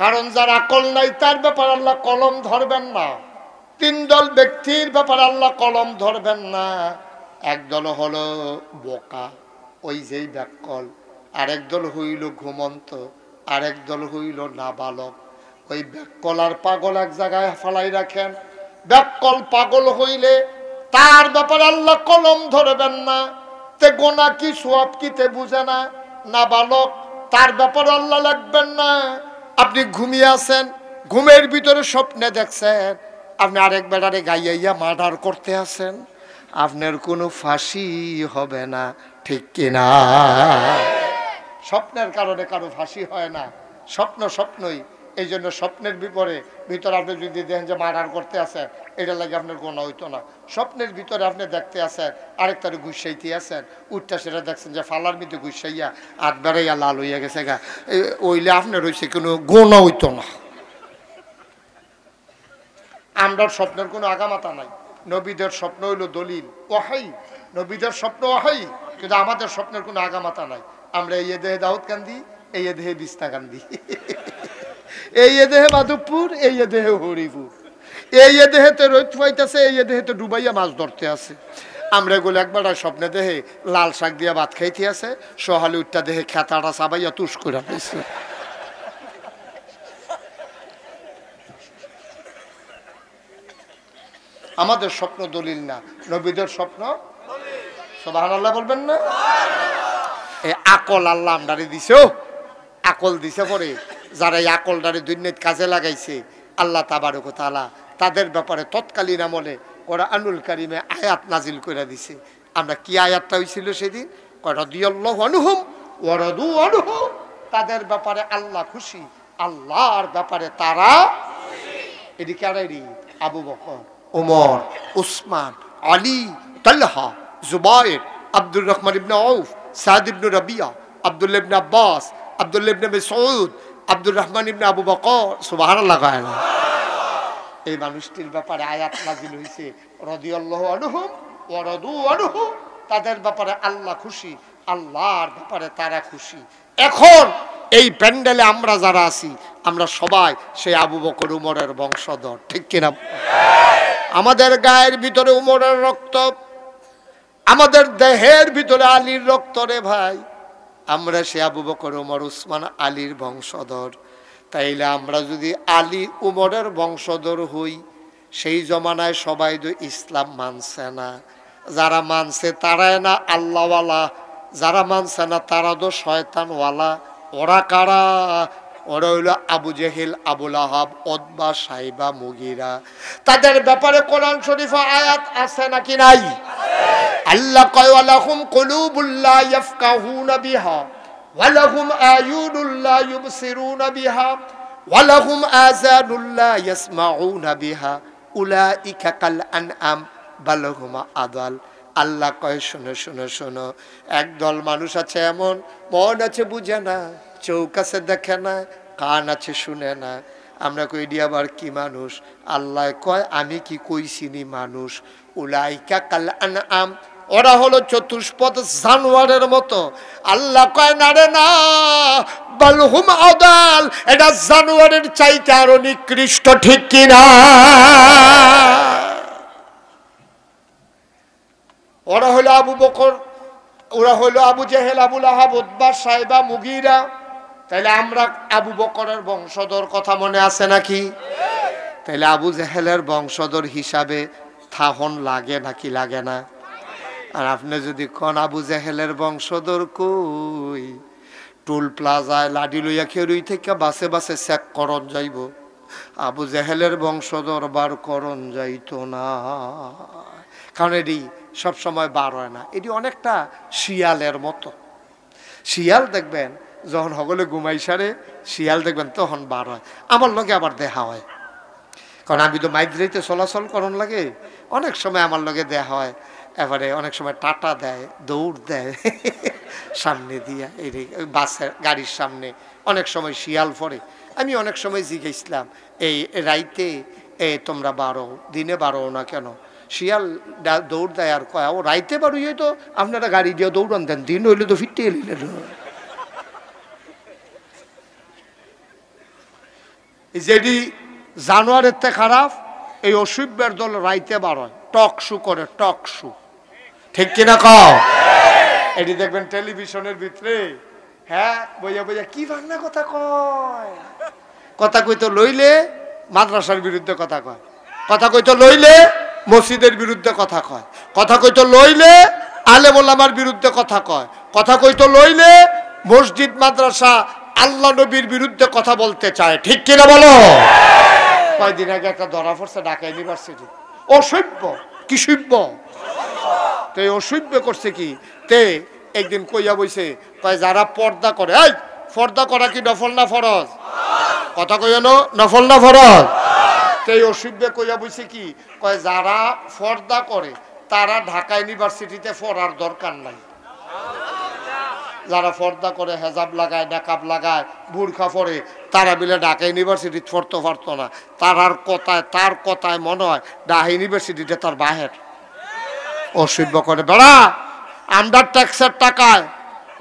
কারণ যার আকল নাই তার ব্যাপারে আল্লাহ কলম ধরবেন না। তিন দল ব্যক্তির ব্যাপারে আল্লাহ কলম ধরবেন না। একদল হলো বোকা, ওই যেই ব্যাকল, আরেক দল হইল ঘুমন্ত, আরেক দল হইল নাবালক। ওই ব্যাকল আর পাগল এক জায়গায় ফালাই রাখেন। ব্যাকল পাগল হইলে তার ব্যাপারে আল্লাহ কলম ধরবেন না, তে গোনা কি সওয়াব কি তে বুঝে না। নাবালক, তার ব্যাপারে আল্লাহ লাগবেন না। আপনি ঘুমিয়ে আছেন, ঘুমের ভিতরে স্বপ্নে দেখছেন আপনি আরেক বেড়ারে গাইয়া মার্ডার করতে আছেন, আপনার কোনো ফাঁসি হবে না, ঠিক কিনা? স্বপ্নের কারণে কারো ফাঁসি হয় না, স্বপ্ন স্বপ্নই। এই জন্য স্বপ্নের ভিতরে আপনি যদি দেখেন যে মার্ডার করতে আছেন, এটা লাগে আপনার গোনা হইতো না। স্বপ্নের ভিতরে আপনি দেখতে আছেন আরেকটারে গুসাইতে আছেন, উঠটা সেটা দেখছেন যে ফালার মধ্যে গুসাইয়া হাত বেড়াইয়া লাল হইয়া গেছে গা, ওইলে আপনার হয়েছে কোনো গোনা হইতো না। আমরা স্বপ্নের কোনো আগামাতা নাই। নবীদের স্বপ্ন হইল দলিল ওয়াহী, নবীদের স্বপ্ন ওয়াহী, কিন্তু আমাদের স্বপ্নের কোনো আগামাতা নাই। আমরা এই দেহে দাউদ কান্দি, এই দেহে বিস্তা কান্দি, এই দেহে মাধবপুর, এই দেহে হরিপুর, এই দেহেতে রোদ পাইতেছে, এই দেহেতে ডুবাইয়া মাছ ধরতে আছে। আমরা এগুলো একবার স্বপ্নে দেহে লাল শাক দিয়া ভাত খাইতে আছে, সহালে উঠটা দেহে খেতাটা চাবাইয়া তুষ করে পাইছে। আমাদের স্বপ্ন দলিল না, নবীদের স্বপ্ন। সুবহানাল্লাহ বলবেন না? এই আকল আল্লাহ আমদারে দিছে, আকল দিছে পরে যারা এই আকলটারে দুনিয়াত কাজে লাগাইছে আল্লাহ তাবারক ওয়া তাআলা তাদের ব্যাপারে তৎকালীন আমলে কোরআনুল কারীমে আয়াত নাজিল করে দিছে। আমরা কি আয়াতটা হইছিল সেদিন? রাদিয়াল্লাহু আনহুম ওয়া রাদু আনহু, তাদের ব্যাপারে আল্লাহ খুশি, আল্লাহর ব্যাপারে তারা খুশি। এদিকে আর আবু বকর, ওমর, উসমান, আলী, তালহা, জুবায়ের, আব্দুর রহমান ইবনে আউফ, সাদ ইবনে রাবিয়া, আব্দুল্লাহ ইবনে আব্বাস, আব্দুল্লাহ ইবনে মাসউদ, আব্দুর রহমান ইবনে আবু বকর, সুবহানাল্লাহ। এই মানুষটির ব্যাপারে আয়াত নাযিল হইছে রাদিয়াল্লাহু আনহুম ওয়া রাদু আনহু, তাদের ব্যাপারে আল্লাহ খুশি, আল্লাহর ব্যাপারে তারা খুশি। এখন এই প্যান্ডেলে আমরা যারা আছি আমরা সবাই সেই আবু বকর উমরের বংশধর, ঠিক কিনা? আমাদের গায়ের ভিতরে উমরের রক্ত, আমাদের দেহের ভিতরে আলীর রক্ত রে ভাই। আমরা সে আবু বকর উমর উসমান আলীর বংশধর। তাইলে আমরা যদি আলী উমরের বংশধর হই, সেই জমানায় সবাই তো ইসলাম মানছে না। যারা মানছে তারাই না আল্লাহওয়ালা, যারা মানছে না তারা তো শয়তানওয়ালা। ওরা কারা? ওরা হইল আবু জেহেল, আবু লাহাব, উতবা, সাইবা, মুগিরা। তাদের ব্যাপারে কোরআন শরীফে আয়াত আছে নাকি নাই? আল্লাহ কয় ওয়ালাহুম কুলুবুল লা ইয়াফকাহুনা বিহা ওয়ালাহুম আয়ুনুল লা ইউবসিরুনা বিহা ওয়ালাহুম আযানুল লা ইয়াসমাউনা বিহা উলাইকা কাল আনআম বাল হুম আদাল। আল্লাহ কয় শোনো শোনো শোনো, একদল মানুষ আছে এমন, মন আছে বুঝে না, চোখ আছে দেখে না, কান আছে শুনে না। আমরা কই দি আবার কি মানুষ? আল্লাহ কয় আমি কি কইছিনি মানুষ? উলাইকা কাল আনআম, ওরা হলো চতুষ্পদ জানোয়ারের মতো। আল্লাহ কয় না রে না, বাল হুম আদাল, এটা জানোয়ারের চাইতে আরো নিকৃষ্ট, ঠিক কিনা? ওরা হলো আবু বকর, ওরা হলো আবু জেহেল, আবু লাহাব, উতবা, সাইবা, মুগিরা। তাইলে আমরা আবু বকরের বংশধর, কথা মনে আছে নাকি? তাইলে আবু জেহেলের বংশধর হিসাবে থাহন লাগে নাকি লাগে না? আর আপনি যদি কোন আবু জেহেলের বংশধর কই, টোল প্লাজায় লাডি লইয়া খেরুই থেকে বাসে বাসে চেক করন যাইব, আবু জেহেলের বংশধর বার করন যাইতো না। কারণ এটি সবসময় বার হয় না, এটি অনেকটা শিয়ালের মতো। শিয়াল দেখবেন যখন সকলে ঘুমাই সারে, শিয়াল দেখবেন তখন বার হয়। আমার লগে আবার দেখা হয়, কারণ আমি তো মাইদ্রাইতে চলাচল করন লাগে, অনেক সময় আমার লগে দেখা হয়। এবারে অনেক সময় টাটা দেয়, দৌড় দেয় সামনে দিয়া, এই বাসের গাড়ির সামনে অনেক সময় শিয়াল পড়ে। আমি অনেক সময় জিজ্ঞেসলাম, এই রাইতে তোমরা বারো, দিনে বারো না কেন? শিয়াল দৌড় দেয় আর কয়, ও রাইতে বারোই তো আপনারা গাড়ি দিয়ে দৌড়ান দেন, দিন হইলে তো ফিরতে এলিলেন। যেটি জানোয়ারের তে খারাপ, এই অসভ্যের দল রাইতে বাড়য়, টক শু করে, টক শু। ঠিক কিনা কও? এটি দেখবেন টেলিভিশনের ভিতরে, হ্যাঁ বইয়া বইয়া কি বাংলা কথা কয়। কথা কইতো লইলে মাদ্রাসার বিরুদ্ধে কথা কয়, কথা কইতো লইলে মসজিদের বিরুদ্ধে কথা কয়, কথা কইতো লইলে আলেম ওলামার বিরুদ্ধে কথা কয়, কথা কইতো লইলে মসজিদ মাদ্রাসা আল্লাহ নবীর বিরুদ্ধে কথা বলতে চায়। ঠিক কিনা বলো? কয়দিন আগে একটা ধরা পড়ছে ঢাকা ইউনিভার্সিটি, অসভ্য। কি সভ্য? তো এই অসভ্য করছে কি, তে একদিন কইয়া বইছে, কয় যারা পর্দা করে, এই পর্দা করা কি নফল না ফরজ? কথা কইয়া নফল না ফরজ? তো এই অসভ্য কইয়া বইছে কি, কয় যারা পর্দা করে তারা ঢাকা ইউনিভার্সিটিতে পড়ার দরকার নাই। যারা পর্দা করে, হেজাব লাগায়, নাকাব লাগায়, বুরখা পরে, তারা মিলে ঢাকা ইউনিভার্সিটি পড়তে পারতো না। তার কথায় মনে হয় ঢাকা ইউনিভার্সিটিতে তার বাহের। অসভ্য করে বেড়া। আন্ডার ট্যাক্সের টাকায়,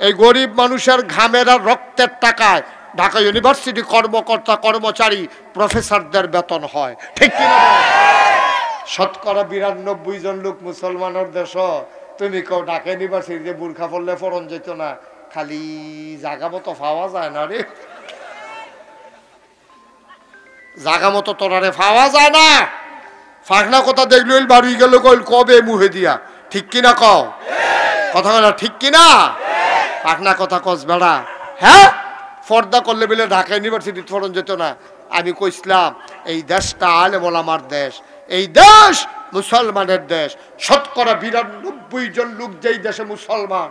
এই গরিব মানুষের ঘামের আর রক্তের টাকায় ঢাকা ইউনিভার্সিটি কর্মকর্তা কর্মচারী প্রফেসরদের বেতন হয়। ঠিক কিনা? শতকরা 92 জন লোক মুসলমানের দেশ, তুমি কেউ ঢাকা ইউনিভার্সিটিতে বুরখা পড়লে ফরন যেত না, খালি জাগা মতো পাওয়া যায় না রে, জাগা মতো তোরারে পাওয়া যায় না। ফাঁকনা কথা দেখলে বাড়ি গেল কইল কবে মুহে দিয়া। ঠিক কিনা কও? কথা বলা ঠিক কিনা? ফাঁকনা কথা কস বেড়া। হ্যাঁ, পর্দা করলে বলে ঢাকা ইউনিভার্সিটি ফরন যেত না। আমি কইছিলাম এই দেশটা আলেম ওলামার দেশ, এই দেশ মুসলমানের দেশ। শতকরা 92 জন লোক যেই দেশে মুসলমান,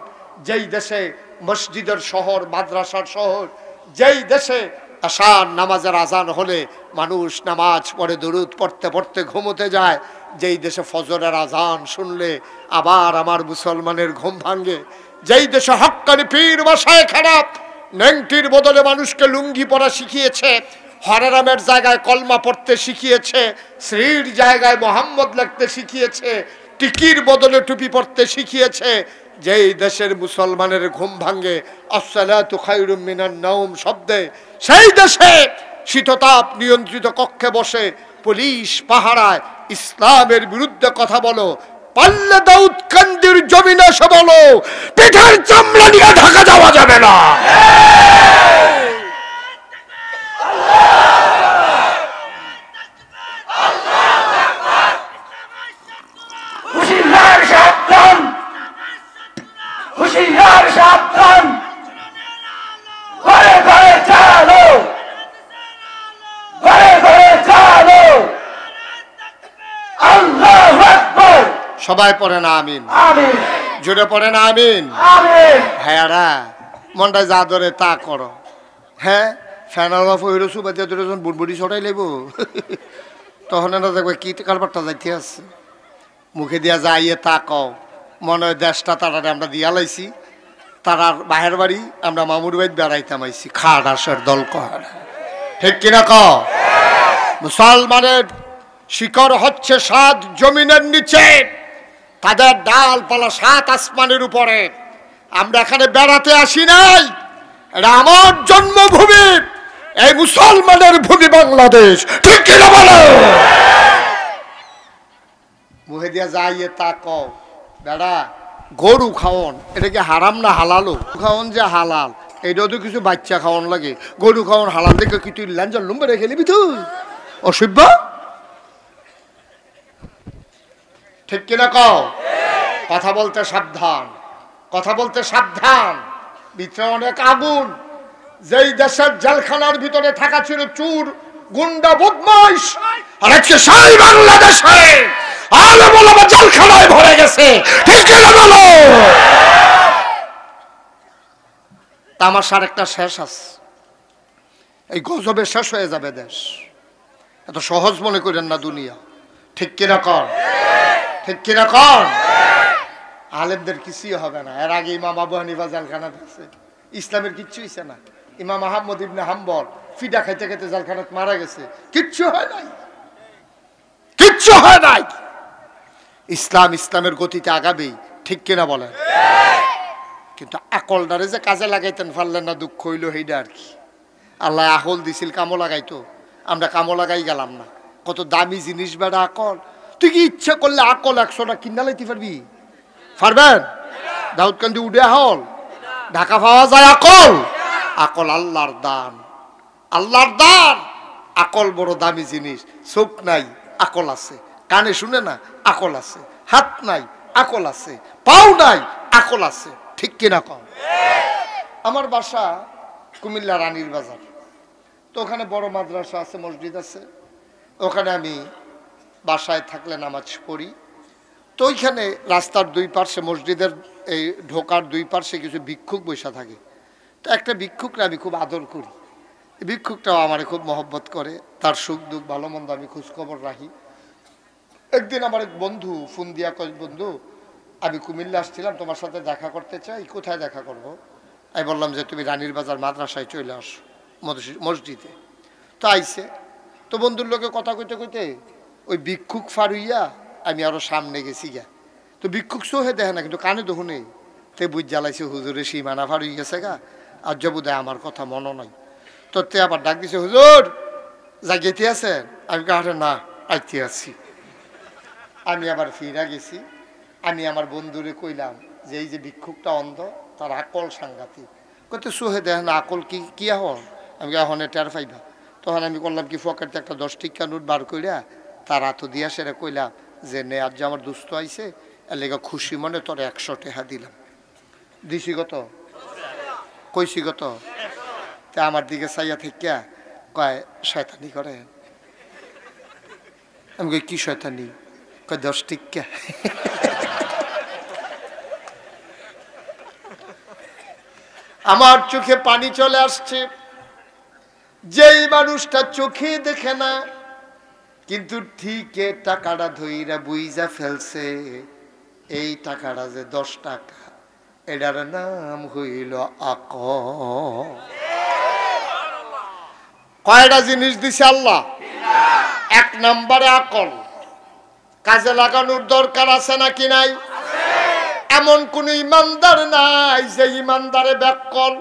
যেই দেশে মসজিদের শহর, মাদ্রাসার শহর, যেই দেশে আশার নামাজের আজান হলে মানুষ নামাজ পড়ে, দরুদ পড়তে পড়তে ঘুমোতে যায়, যেই দেশে ফজরের আজান শুনলে আবার আমার মুসলমানের ঘুম ভাঙ্গে, যেই দেশে হক্কানি পীর বাসায় খারাপ নেংটির বদলে মানুষকে লুঙ্গি পরা শিখিয়েছে, হরেরামের জায়গায় কলমা পড়তে শিখিয়েছে, শ্রীর জায়গায় মোহাম্মদ লিখতে শিখিয়েছে, টিকির বদলে টুপি পড়তে শিখিয়েছে, যেই দেশের মুসলমানের ঘুম ভাঙ্গে আসসালাতু খায়রুম মিনান নাওম শব্দে, সেই দেশে শীততাপ নিয়ন্ত্রিত কক্ষে বসে পুলিশ পাহারায় ইসলামের বিরুদ্ধে কথা বলো, পাল্লে দাউদ কান্দির জমিনে এসে বলো পিঠের চামড়া নিয়ে ঢাকা যাওয়া যাবে না। সবাই পড়ে না আমিন, জোরে পড়ে না আমিন। ভাইয়ারা মনটা যা ধরে তা করো। হ্যাঁ, ফ্যানার সুবাদ বুটবুটি ছড়াই লেব, তখন এরা দেখবে কি কারবারটা যাইতে আসছে, মুখে দিয়া যাইয়ে তা কও, মনে হয় দেশটা তারা আমরা দিয়া লাইছি, তারার বাহের বাড়ি আমরা মামুর বাড়ি বেড়াইতাম আইছি, খাট আসার দল কয়। ঠিক কিনা কও? মুসলমানের শিকড় হচ্ছে 7 জমিনের নিচে, তাদের ডালপালা 7 আসমানের উপরে। আমরা এখানে বেড়াতে আসি নাই, এটা আমার জন্মভূমি, এই মুসলমানের ভূমি বাংলাদেশ। ঠিক কিনা বলো? মুখে দিয়া যাইয়ে তা কও বেড়া। গরু খাওয়ন এটা কি হারাম না হালালো? খাওয়ন যে হালাল, এইটাও তো কিছু বাচ্চা খাওয়ান লাগে। গরু খাওয়ান হালাল দেখে কি তুই লাঞ্জার লুম্বে রেখে নিবি তুই? অসভ্য। ঠিক কিনা কও? কথা বলতে সাবধান, কথা বলতে সাবধান। ভিতরে অনেক আগুন। যেই দেশের জেলখানার ভিতরে থাকা ছিল চুর, গুন্ডা, বদমাইশ, আর আজকে সেই বাংলাদেশে আলেম ওলামা জেলখানায় ভরে গেছে। ঠিক কিনা বলো? তামাশার একটা শেষ আছে, এই গজবে শেষ হয়ে যাবে দেশ। এত সহজ মনে করেন না দুনিয়া। ঠিক কিনা কর? ঠিক কিনা কর? আলেমদের কিছুই হবে না। এর আগে ইমাম আবু হানিফা জেলখানাতে আছে, ইসলামের কিচ্ছু হইছে না। ইমাম আহমদ ইবনে হাম্বল ফিডা খাইতে খাইতে জেলখানাতে মারা গেছে, কিচ্ছু হয় নাই, কিচ্ছু হয় নাই। ইসলাম ইসলামের গতিতে আগাবেই। ঠিক কিনা বলেন? কিন্তু আকলটারে যে কাজে লাগাইতেন পারলেন না, দুঃখ হইল। সেইটা আর কি। আল্লাহ আকল দিছিল, কামও লাগাইতো, আমরা কামো লাগাই গেলাম না। কত দামি জিনিস বেড়া আকল। তুই কি ইচ্ছা করলে আকল 100টা কিনা লাইতে পারবি? পারবেন? দাউদকান্দি উডে হল ঢাকা পাওয়া যায় আকল? আকল আল্লাহর দান, আল্লাহর দান। আকল বড় দামি জিনিস। চোখ নাই, আকল আছে। কানে শুনে না, আকল আছে। হাত নাই, আকল আছে। পাও নাই, আকল আছে। ঠিক কিনা কম? আমার বাসা কুমিল্লা রানীর বাজার। তো ওখানে বড় মাদ্রাসা আছে, মসজিদ আছে। ওখানে আমি বাসায় থাকলে নামাজ পড়ি। তো ওইখানে রাস্তার দুই পার্শ্বে, মসজিদের এই ঢোকার দুই পার্শ্বে কিছু ভিক্ষুক বসা থাকে। তো একটা ভিক্ষুকরা আমি খুব আদর করি। ভিক্ষুকটাও আমার খুব মহব্বত করে। তার সুখ দুঃখ ভালো মন্দ আমি খোঁজখবর রাখি। একদিন আমার এক বন্ধু ফোন দিয়া কয়, বন্ধু আমি কুমিল্লা আসছিলাম, তোমার সাথে দেখা করতে চাই। কোথায় দেখা করব? আমি বললাম যে তুমি রানীর বাজার মাদ্রাসায় চলে আসো, মসজিদে। তো আইসে। তো বন্ধুর লোকে কথা কইতে কইতে ওই ভিক্ষুক ফারুইয়া আমি আরো সামনে গেছি গা। তো ভিক্ষুক সোহে দেখে না, কিন্তু কানে দেখো নেই। তে বুঝ জ্বালাইছে হুজুরে সীমানা ফারুই গেছে গা, আর জবুদায় আমার কথা মনে নয়। তো তে আবার ডাক দিছে, হুজুর জাগিয়েতে আছেন? আমি কাহারে না, আইতে আছি। আমি আবার ফিরা গেছি। আমি আমার বন্ধুরে কইলাম যে এই যে ভিক্ষুকটা অন্ধ, তার আকল সাংঘাতিক। কত সোহে দেখ না, আকল কি কি হন? আমি এখন টের পাইবা। তখন আমি করলাম কি, পকেটে একটা 10 টিকা নোট বার কইরা তার হাত দিয়া সেরে কইলাম যে নে, আজ যে আমার দুস্থ আইছে, এর লেগে খুশি মনে তোর 100 টাকা দিলাম। দিছি কত? কইছি কত? তা আমার দিকে চাইয়া থেকে কয় শয়তানি করে। আমি কই কি শয়তানি? কয় 10 টিকা। আমার চোখে পানি চলে আসছে। যেই মানুষটা চোখে দেখে না, কিন্তু ঠিক টাকাটা ধইরা বুইজা ফেলছে এই টাকাটা যে 10 টাকা, এটার নাম হইল আকল। কয়টা জিনিস দিছে আল্লাহ? 1 নম্বরে আকল। কাজে লাগানোর দরকার আছে নাকি নাই? এমন কোন ইমানদার নাই যে ইমানদারে ব্যাকল।